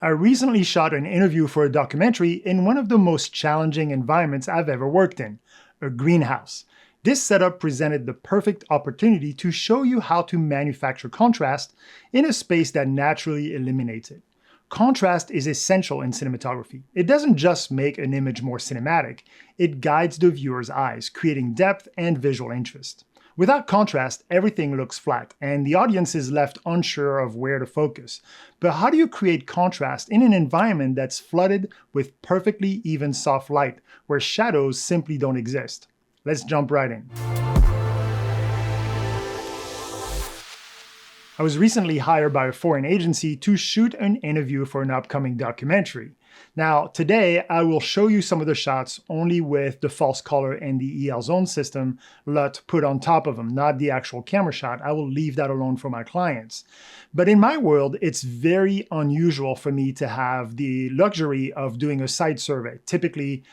I recently shot an interview for a documentary in one of the most challenging environments I've ever worked in, a greenhouse. This setup presented the perfect opportunity to show you how to manufacture contrast in a space that naturally eliminates it. Contrast is essential in cinematography. It doesn't just make an image more cinematic, it guides the viewer's eyes, creating depth and visual interest. Without contrast, everything looks flat, and the audience is left unsure of where to focus. But how do you create contrast in an environment that's flooded with perfectly even soft light, where shadows simply don't exist? Let's jump right in. I was recently hired by a foreign agency to shoot an interview for an upcoming documentary. Now, today I will show you some of the shots only with the false color and the ELZone system LUT put on top of them, not the actual camera shot. I will leave that alone for my clients. But in my world, it's very unusual for me to have the luxury of doing a site survey. Typically,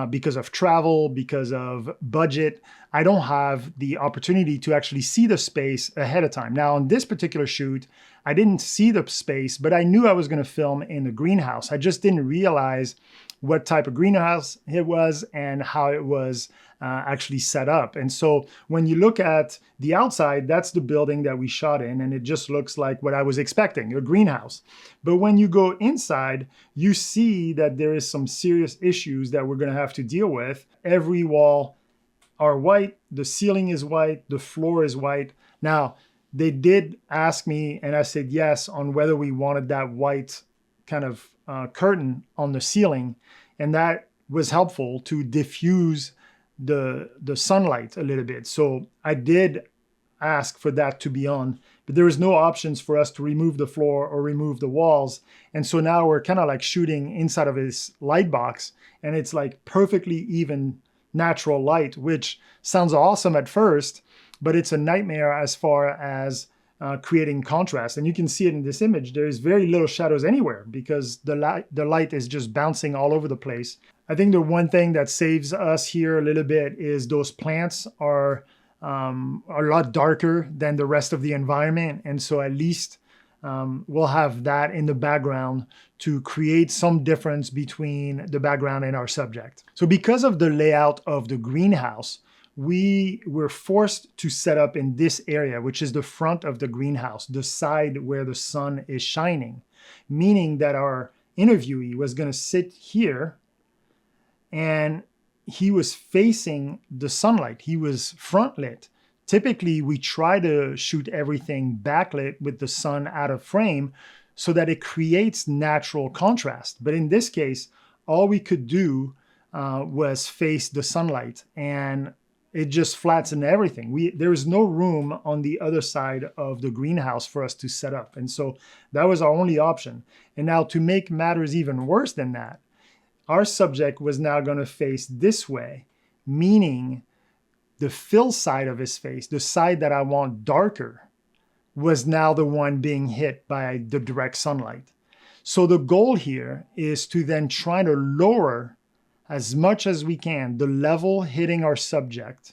because of travel, because of budget, I don't have the opportunity to actually see the space ahead of time. Now, on this particular shoot, I didn't see the space, but I knew I was going to film in the greenhouse. I just didn't realize what type of greenhouse it was and how it was actually set up. And so when you look at the outside, that's the building that we shot in, and it just looks like what I was expecting, a greenhouse. But when you go inside, you see that there is some serious issues that we're going to have to deal with. Every wall are white, the ceiling is white, the floor is white. Now, they did ask me, and I said yes, on whether we wanted that white kind of curtain on the ceiling, and that was helpful to diffuse the sunlight a little bit. So I did ask for that to be on, but there was no options for us to remove the floor or remove the walls. And so now we're kind of like shooting inside of this light box, and it's like perfectly even natural light, which sounds awesome at first, but it's a nightmare as far as creating contrast. And you can see it in this image. There's very little shadows anywhere because the light is just bouncing all over the place. I think the one thing that saves us here a little bit is those plants are a lot darker than the rest of the environment. And so at least we'll have that in the background to create some difference between the background and our subject. So because of the layout of the greenhouse, we were forced to set up in this area, which is the front of the greenhouse, the side where the sun is shining, meaning that our interviewee was going to sit here and he was facing the sunlight. He was front lit. Typically, we try to shoot everything backlit with the sun out of frame so that it creates natural contrast. But in this case, all we could do was face the sunlight, and it just flattens everything. There is no room on the other side of the greenhouse for us to set up. And so that was our only option. And now to make matters even worse than that, our subject was now going to face this way, meaning the fill side of his face, the side that I want darker, was now the one being hit by the direct sunlight. So the goal here is to then try to lower as much as we can the level hitting our subject,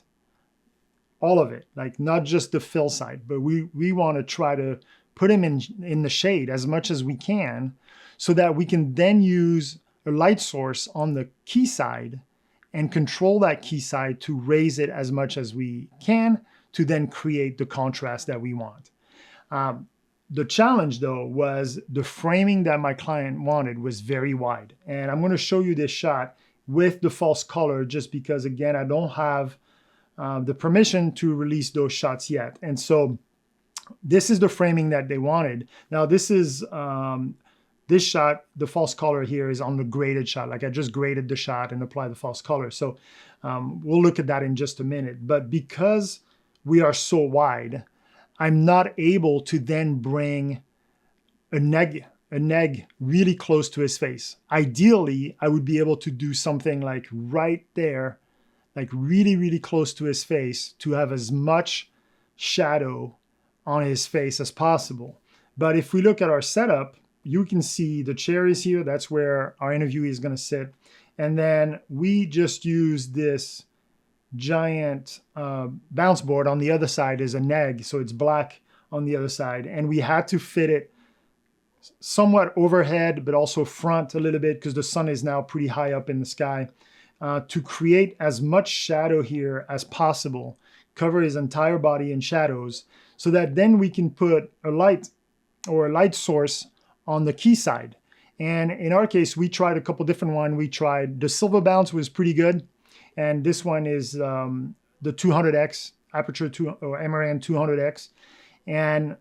all of it, like not just the fill side, but we want to try to put him in the shade as much as we can so that we can then use a light source on the key side and control that key side to raise it as much as we can to then create the contrast that we want. The challenge though was the framing that my client wanted was very wide. And I'm going to show you this shot with the false color just because, again, I don't have the permission to release those shots yet. And so this is the framing that they wanted. Now this is this shot, the false color here is on the graded shot. Like I just graded the shot and applied the false color. So we'll look at that in just a minute. But because we are so wide, I'm not able to then bring a neg really close to his face. Ideally, I would be able to do something like right there, like really, really close to his face to have as much shadow on his face as possible. But if we look at our setup, you can see the chair is here. That's where our interviewee is going to sit. And then we just use this giant bounce board. On the other side is a neg, so it's black on the other side. And we had to fit it somewhat overhead, but also front a little bit because the sun is now pretty high up in the sky, to create as much shadow here as possible, cover his entire body in shadows, so that then we can put a light or a light source on the key side. And in our case, we tried a couple different ones. We tried the silver bounce was pretty good. And this one is the 200x, aperture or MRN 200x. And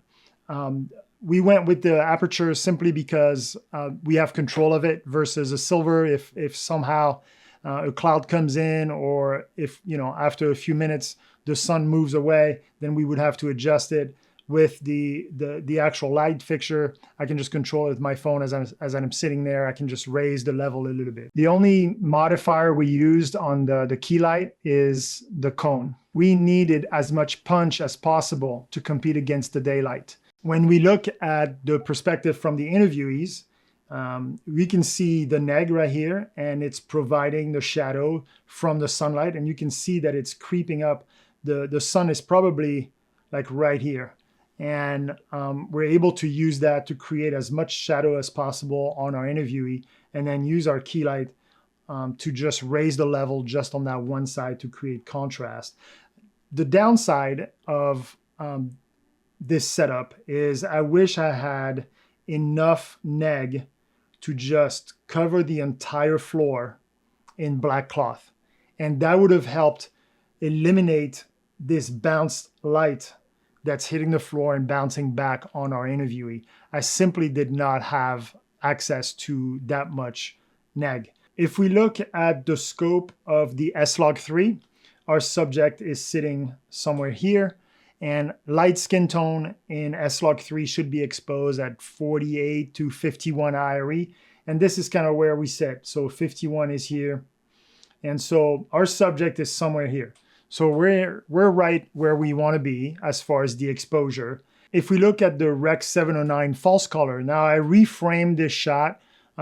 we went with the aperture simply because we have control of it versus a silver. If somehow a cloud comes in, or if, after a few minutes the sun moves away, then we would have to adjust it. With the actual light fixture, I can just control it with my phone as I'm sitting there. I can just raise the level a little bit. The only modifier we used on the key light is the cone. We needed as much punch as possible to compete against the daylight. When we look at the perspective from the interviewees, we can see the neg right here, and it's providing the shadow from the sunlight, and you can see that it's creeping up. The sun is probably like right here. And we're able to use that to create as much shadow as possible on our interviewee, and then use our key light to just raise the level just on that one side to create contrast. The downside of this setup is I wish I had enough neg to just cover the entire floor in black cloth. And that would have helped eliminate this bounced light that's hitting the floor and bouncing back on our interviewee. I simply did not have access to that much neg. If we look at the scope of the S-Log3, our subject is sitting somewhere here, and light skin tone in S-Log3 should be exposed at 48 to 51 IRE, and this is kind of where we sit. So 51 is here, and so our subject is somewhere here. So we're right where we want to be as far as the exposure. If we look at the Rec 709 false color, now I reframed this shot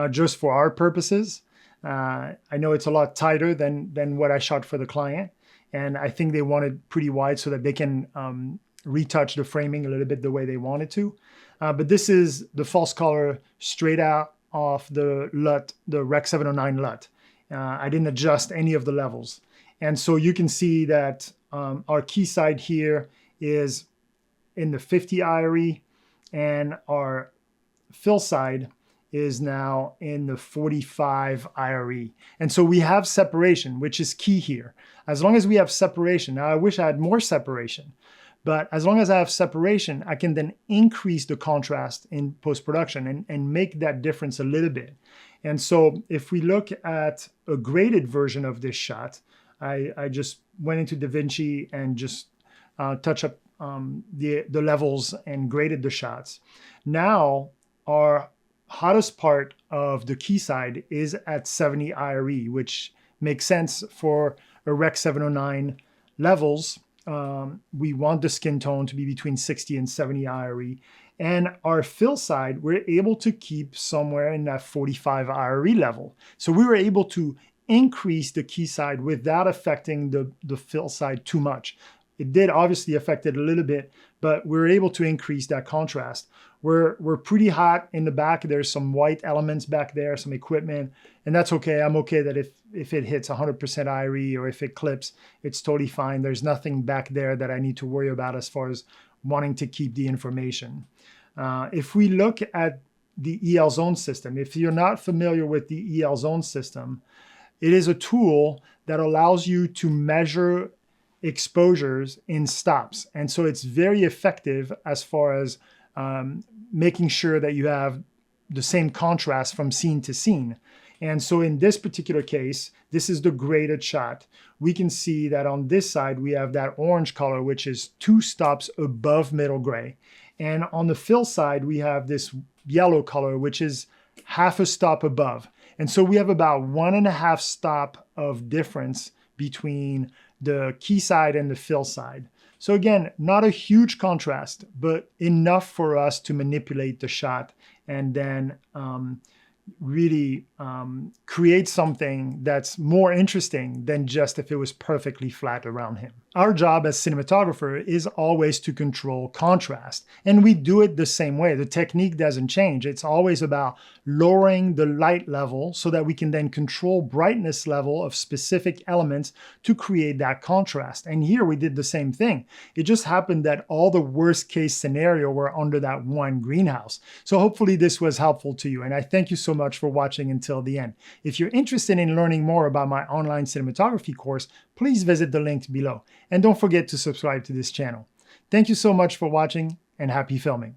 just for our purposes. I know it's a lot tighter than what I shot for the client, and I think they want it pretty wide so that they can retouch the framing a little bit the way they want it to. But this is the false color straight out of the LUT, the Rec 709 LUT. I didn't adjust any of the levels. And so you can see that our key side here is in the 50 IRE, and our fill side is now in the 45 IRE. And so we have separation, which is key here. As long as we have separation, now I wish I had more separation, but as long as I have separation, I can then increase the contrast in post-production and make that difference a little bit. And so if we look at a graded version of this shot, I just went into DaVinci and just touch up the levels and graded the shots. Now, our hottest part of the key side is at 70 IRE, which makes sense for a Rec 709 levels. We want the skin tone to be between 60 and 70 IRE. And our fill side, we're able to keep somewhere in that 45 IRE level. So we were able to increase the key side without affecting the fill side too much. It did obviously affect it a little bit, but we're able to increase that contrast. We're pretty hot in the back. There's some white elements back there, some equipment, and that's okay. I'm okay that if it hits 100% IRE or if it clips, it's totally fine. There's nothing back there that I need to worry about as far as wanting to keep the information. If we look at the ELZone system, if you're not familiar with the ELZone system, it is a tool that allows you to measure exposures in stops. And so it's very effective as far as making sure that you have the same contrast from scene to scene. And so in this particular case, this is the graded shot. We can see that on this side, we have that orange color, which is 2 stops above middle gray. And on the fill side, we have this yellow color, which is half a stop above. And so we have about 1.5 stop of difference between the key side and the fill side. So again, not a huge contrast, but enough for us to manipulate the shot and then really create something that's more interesting than just if it was perfectly flat around him. Our job as cinematographer is always to control contrast, and we do it the same way. The technique doesn't change. It's always about lowering the light level so that we can then control brightness level of specific elements to create that contrast. And here we did the same thing. It just happened that all the worst case scenario were under that one greenhouse. So hopefully this was helpful to you, and I thank you so much for watching until the end. If you're interested in learning more about my online cinematography course, please visit the link below. And don't forget to subscribe to this channel. Thank you so much for watching, and happy filming.